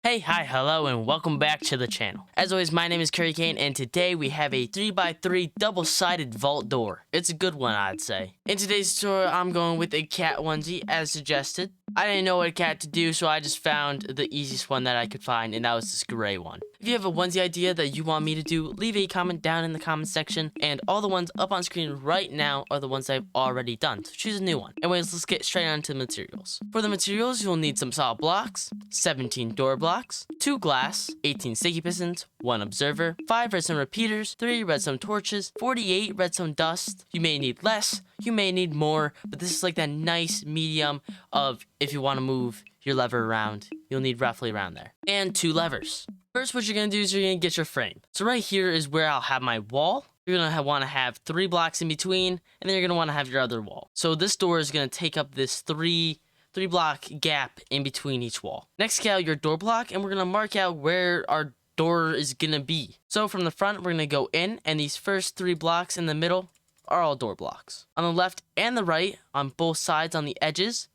Hey, hi, hello, and welcome back to the channel. As always, my name is Curry Kane, and today we have a 3x3 double-sided vault door. It's a good one, I'd say. In today's tutorial, I'm going with a cat onesie, as suggested. I didn't know what cat to do, so I just found the easiest one that I could find, and that was this gray one. If you have a onesie idea that you want me to do, leave a comment down in the comment section, and all the ones up on screen right now are the ones I've already done, so choose a new one. Anyways, let's get straight on to the materials. For the materials, you'll need some solid blocks, 17 door blocks, 2 glass, 18 sticky pistons, 1 observer, 5 redstone repeaters, 3 redstone torches, 48 redstone dust. You may need less, you may need more, but this is like that nice medium of if you want to move your lever around, you'll need roughly around there. And 2 levers. First, what you're going to do is you're going to get your frame. So right here is where I'll have my wall. You're going to want to have 3 blocks in between, and then you're going to want to have your other wall. So this door is going to take up this 3 block gap in between each wall. Next, get out your door block, and we're going to mark out where our door is going to be. So from the front, we're going to go in, and these first 3 blocks in the middle are all door blocks. On the left and the right, on both sides on the edges,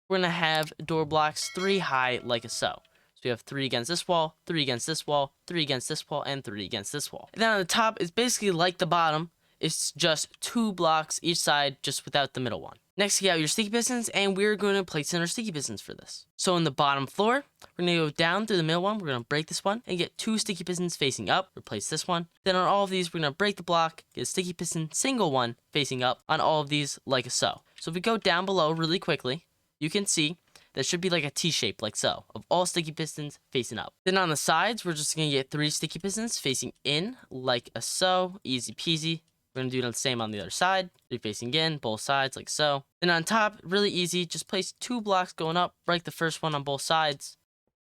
we're going to have door blocks 3 high like so. So we have 3 against this wall, 3 against this wall, 3 against this wall, and 3 against this wall. And then on the top, it's basically like the bottom. It's just 2 blocks each side, just without the middle one. Next, you have your sticky pistons, and we're going to place in our sticky pistons for this. So in the bottom floor, we're going to go down through the middle one. We're going to break this one and get 2 sticky pistons facing up. Replace this one. Then on all of these, we're going to break the block, get a sticky piston, single one facing up on all of these like so. So if we go down below really quickly, you can see that should be like a T-shape like so, of all sticky pistons facing up. Then on the sides, we're just going to get 3 sticky pistons facing in like so, easy peasy. We're going to do the same on the other side, 3 facing in, both sides like so. Then on top, really easy, just place 2 blocks going up, break the first one on both sides,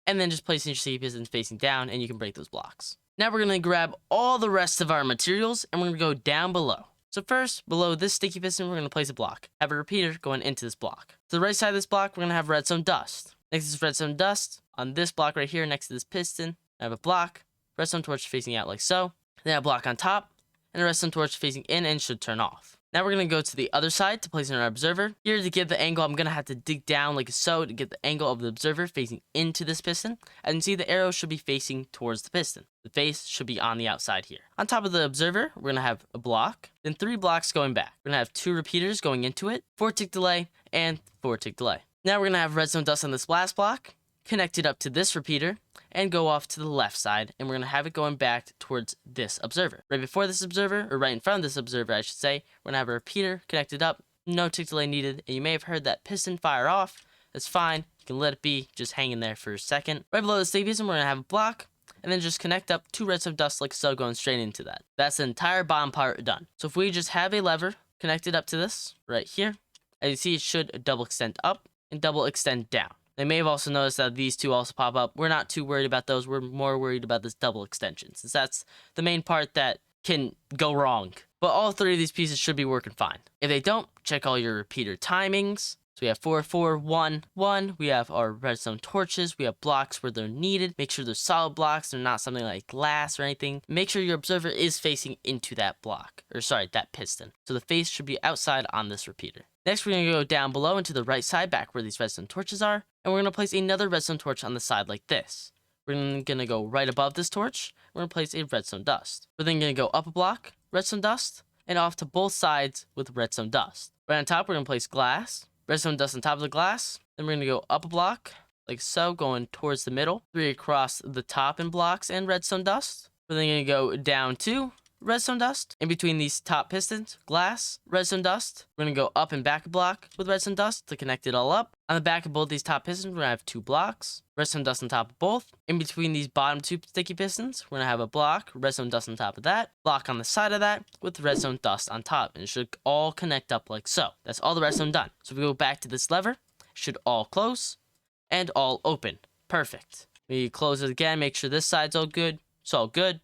and then just place your sticky pistons facing down, and you can break those blocks. Now we're going to grab all the rest of our materials, and we're going to go down below. So first, below this sticky piston, we're going to place a block. Have a repeater going into this block. To the right side of this block, we're going to have redstone dust. Next is redstone dust. On this block right here, next to this piston, I have a block, redstone torch facing out like so. Then a block on top, and a redstone torch facing in and should turn off. Now we're going to go to the other side to place in our observer. Here to get the angle, I'm going to have to dig down like so to get the angle of the observer facing into this piston. As you can see, the arrow should be facing towards the piston. The face should be on the outside here. On top of the observer, we're going to have a block, then 3 blocks going back. We're going to have 2 repeaters going into it, 4 tick delay, and 4 tick delay. Now we're going to have redstone dust on this last block, connect it up to this repeater, and go off to the left side, and we're going to have it going back towards this observer. Right before this observer, or right in front of this observer, I should say, we're going to have a repeater connected up, no tick delay needed, and you may have heard that piston fire off. That's fine, you can let it be, just hang in there for a second. Right below the sticky piston, we're going to have a block, and then just connect up 2 redstone dust like so, going straight into that. That's the entire bottom part done. So if we just have a lever connected up to this, right here, as you see, it should double extend up and double extend down. They may have also noticed that these 2 also pop up. We're not too worried about those. We're more worried about this double extension, since that's the main part that can go wrong. But all 3 of these pieces should be working fine. If they don't, check all your repeater timings. So we have 4, 4, 1, 1. We have our redstone torches. We have blocks where they're needed. Make sure they're solid blocks. They're not something like glass or anything. Make sure your observer is facing into that block. Or sorry, that piston. So the face should be outside on this repeater. Next, we're going to go down below and to the right side, back where these redstone torches are. And we're going to place another redstone torch on the side like this. We're going to go right above this torch. We're going to place a redstone dust. We're then going to go up a block, redstone dust, and off to both sides with redstone dust. Right on top, we're going to place glass, redstone dust on top of the glass. Then we're going to go up a block, like so, going towards the middle. 3 across the top in blocks and redstone dust. We're then going to go down 2. Redstone dust. In between these top pistons, glass, redstone dust. We're going to go up and back a block with redstone dust to connect it all up. On the back of both these top pistons, we're going to have 2 blocks, redstone dust on top of both. In between these bottom 2 sticky pistons, we're going to have a block, redstone dust on top of that, block on the side of that with redstone dust on top. And it should all connect up like so. That's all the redstone done. So if we go back to this lever, it should all close and all open. Perfect. We close it again, make sure this side's all good. It's all good.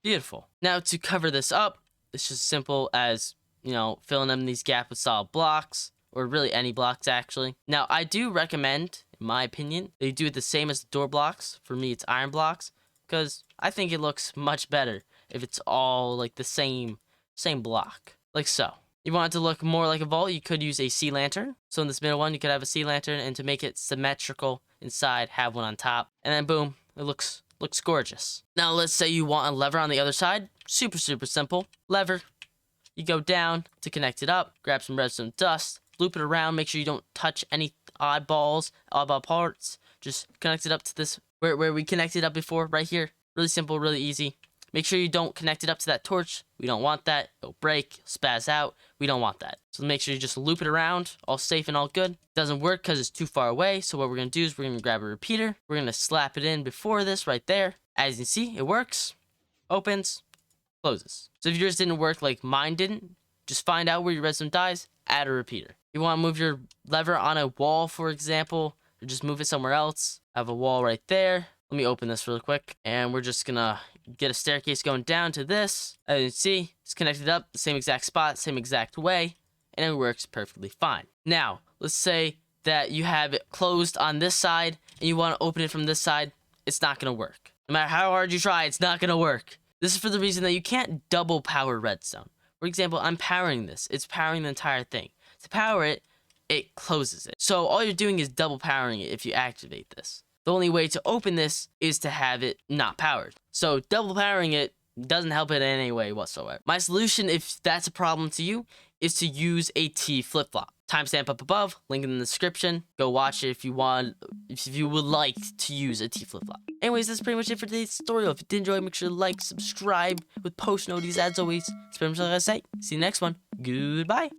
Beautiful. Now to cover this up, it's just simple as, filling in these gaps with solid blocks, or really any blocks actually. Now I do recommend, in my opinion, that you do it the same as the door blocks. For me, it's iron blocks, because I think it looks much better if it's all like the same block, like so. You want it to look more like a vault, you could use a sea lantern. So in this middle one, you could have a sea lantern, and to make it symmetrical inside, have one on top. And then boom, it looks gorgeous. Now let's say you want a lever on the other side. Super simple. Lever. You go down to connect it up, grab some redstone dust, loop it around, make sure you don't touch any oddball parts. Just connect it up to this, where we connected up before, right here. Really simple, really easy. Make sure you don't connect it up to that torch. We don't want that. It'll break, spaz out. We don't want that. So make sure you just loop it around, all safe and all good. Doesn't work because it's too far away. So what we're going to do is we're going to grab a repeater. We're going to slap it in before this right there. As you can see, it works. Opens, closes. So if yours didn't work like mine didn't, just find out where your redstone dies, add a repeater. You want to move your lever on a wall, for example, or just move it somewhere else. I have a wall right there. Let me open this really quick, and we're just gonna get a staircase going down to this. As you can see, it's connected up the same exact spot, same exact way, and it works perfectly fine. Now, let's say that you have it closed on this side, and you want to open it from this side. It's not gonna work. No matter how hard you try, it's not gonna work. This is for the reason that you can't double power redstone. For example, I'm powering this. It's powering the entire thing. To power it, it closes it. So all you're doing is double powering it if you activate this. The only way to open this is to have it not powered. So double powering it doesn't help it in any way whatsoever. My solution, if that's a problem to you, is to use a T flip-flop. Timestamp up above, link in the description. Go watch it if you want, if you would like to use a T flip-flop. Anyways, that's pretty much it for today's tutorial. If you did enjoy, make sure to like, subscribe with post notices as always. That's pretty much all I gotta say. See you next one. Goodbye.